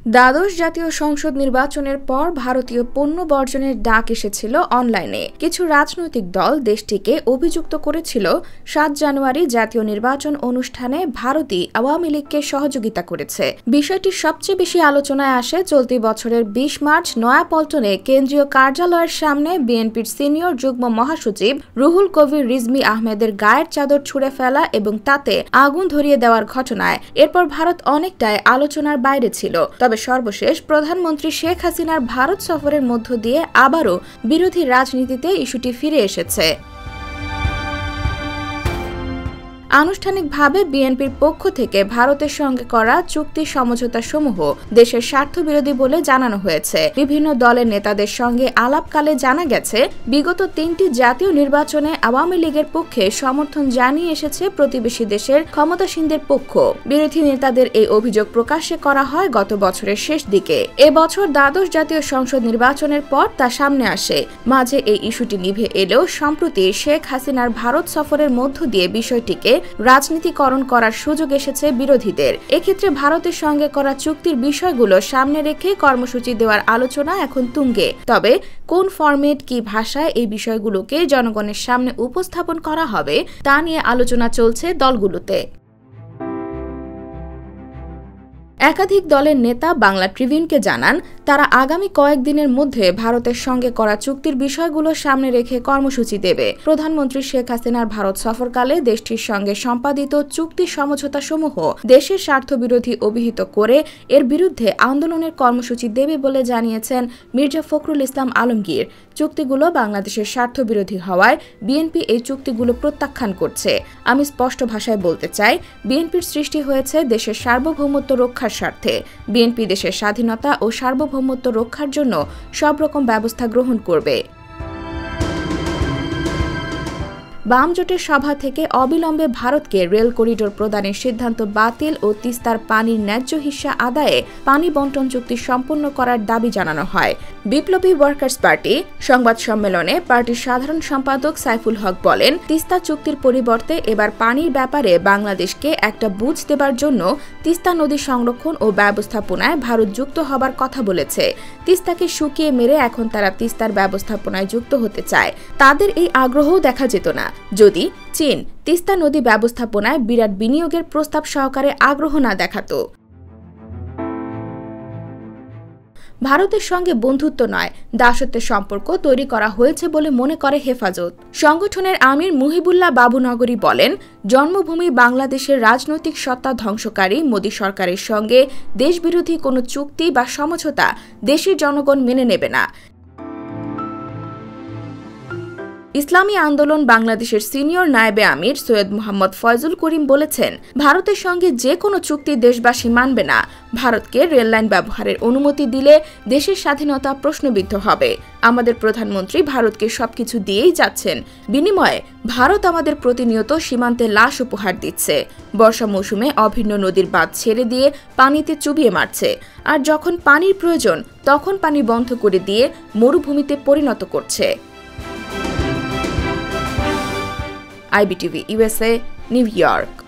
দ্বাদশ জাতীয় সংসদ নির্বাচনের পর ভারতীয় পণ্য বর্জনের ডাক এসেছিল অনলাইনে। কিছু রাজনৈতিক দল দেশটিকে অভিযুক্ত করেছিল ৭ জানুয়ারি জাতীয় নির্বাচন অনুষ্ঠানে ভারতই আওয়ামী লীগকে সহযোগিতা করেছে। বিষয়টি সবচেয়ে বেশি আলোচনায় আসে চলতি বছরের ২০ মার্চ নয়াপল্টনে কেন্দ্রীয় কার্যালয়ের সামনে বিএনপির সিনিয়র যুগ্ম মহাসচিব রুহুল কবির রিজভী আহমেদের গায়ের চাদর ছুঁড়ে ফেলা এবং তাতে আগুন ধরিয়ে দেওয়ার ঘটনায়। এরপর ভারত অনেকটাই আলোচনার বাইরে ছিল। তবে সর্বশেষ প্রধানমন্ত্রী শেখ হাসিনার ভারত সফরের মধ্য দিয়ে আবারও বিরোধী রাজনীতিতে ইস্যুটি ফিরে এসেছে। আনুষ্ঠানিকভাবে বিএনপির পক্ষ থেকে ভারতের সঙ্গে করা চুক্তি সমঝোতা সমূহ দেশের স্বার্থবিরোধী বলে জানানো হয়েছে। বিভিন্ন দলের নেতাদের সঙ্গে আলাপকালে জানা গেছে, বিগত ৩টি জাতীয় নির্বাচনে আওয়ামী লীগের পক্ষে সমর্থন জানিয়ে এসেছে প্রতিবেশী দেশের ক্ষমতাসীনদের পক্ষ। বিরোধী নেতাদের এই অভিযোগ প্রকাশ্যে করা হয় গত বছরের শেষ দিকে। এবছর দ্বাদশ জাতীয় সংসদ নির্বাচনের পর তা সামনে আসে। মাঝে এই ইস্যুটি নিভে এলেও সম্প্রতি শেখ হাসিনার ভারত সফরের মধ্য দিয়ে বিষয়টিকে রাজনীতিকরণ করার সুযোগ এসেছে বিরোধীদের। এক্ষেত্রে ভারতের সঙ্গে করা চুক্তির বিষয়গুলো সামনে রেখে কর্মসূচি দেওয়ার আলোচনা এখন তুঙ্গে। তবে কোন ফরম্যাট, কি ভাষায় এই বিষয়গুলোকে জনগণের সামনে উপস্থাপন করা হবে তা নিয়ে আলোচনা চলছে দলগুলোতে। একাধিক দলের নেতা বাংলা ট্রিবিউনকে জানান, তারা আগামী কয়েকদিনের মধ্যে ভারতের সঙ্গে করা চুক্তির বিষয়গুলো সামনে রেখে কর্মসূচি দেবে। প্রধানমন্ত্রী শেখ হাসিনার ভারত সফরকালে দেশটির সঙ্গে সম্পাদিত চুক্তি সমঝোতা সমূহ দেশের স্বার্থবিরোধী অভিহিত করে এর বিরুদ্ধে আন্দোলনের কর্মসূচি দেবে বলে জানিয়েছেন মির্জা ফখরুল ইসলাম আলমগীর। চুক্তিগুলো বাংলাদেশের স্বার্থবিরোধী হওয়ায় বিএনপি এই চুক্তিগুলো প্রত্যাখ্যান করছে। আমি স্পষ্ট ভাষায় বলতে চাই, বিএনপির সৃষ্টি হয়েছে দেশের সার্বভৌমত্ব রক্ষার স্বার্থে। বিএনপি দেশের স্বাধীনতা ও সার্বভৌমত্ব রক্ষার জন্য সব রকম ব্যবস্থা গ্রহণ করবে। বাম জোটের সভা থেকে অবিলম্বে ভারতকে রেল করিডোর প্রদানের সিদ্ধান্ত বাতিল ও তিস্তার পানির ন্যায্য হিস্সা আদায়ে পানি বন্টন চুক্তি সম্পন্ন করার দাবি জানানো হয়। বিপ্লবী ওয়ার্কার্স পার্টি সংবাদ সম্মেলনে পার্টির সাধারণ সম্পাদক সাইফুল হক বলেন, তিস্তা চুক্তির পরিবর্তে এবার পানির ব্যাপারে বাংলাদেশকে একটা বুঝ দেবার জন্য তিস্তা নদী সংরক্ষণ ও ব্যবস্থাপনায় ভারত যুক্ত হবার কথা বলেছে। তিস্তাকে শুকিয়ে মেরে এখন তারা তিস্তার ব্যবস্থাপনায় যুক্ত হতে চায়। তাদের এই আগ্রহও দেখা যেত না যদি চীন তিস্তা নদী ব্যবস্থাপনায় বিরাট বিনিয়োগের প্রস্তাব সহকারে আগ্রহ না দেখাত। ভারতের সঙ্গে বন্ধুত্ব নয়, দাসত্বের সম্পর্ক তৈরি করা হয়েছে বলে মনে করে হেফাজত। সংগঠনের আমির মুহিবুল্লাহ বাবুনগরী বলেন, জন্মভূমি বাংলাদেশের রাজনৈতিক সত্তা ধ্বংসকারী মোদী সরকারের সঙ্গে দেশবিরোধী কোনো চুক্তি বা সমঝোতা দেশের জনগণ মেনে নেবে না। ইসলামী আন্দোলন বাংলাদেশের সিনিয়র নায়েবে আমির সৈয়দ মোহাম্মদ ফয়জুল করিম বলেছেন, ভারতের সঙ্গে যে কোনো চুক্তি দেশবাসী মানবে না। ভারতকে রেললাইন ব্যবহারের অনুমতি দিলে দেশের স্বাধীনতা প্রশ্নবিদ্ধ হবে। আমাদের প্রধানমন্ত্রী ভারতকে সবকিছু দিয়েই যাচ্ছেন, বিনিময়ে ভারত আমাদের প্রতিনিয়ত সীমান্তে লাশ উপহার দিচ্ছে। বর্ষা মৌসুমে অভিন্ন নদীর বাঁধ ছেড়ে দিয়ে পানিতে চুবিয়ে মারছে, আর যখন পানির প্রয়োজন তখন পানি বন্ধ করে দিয়ে মরুভূমিতে পরিণত করছে। IBTV USA, New York।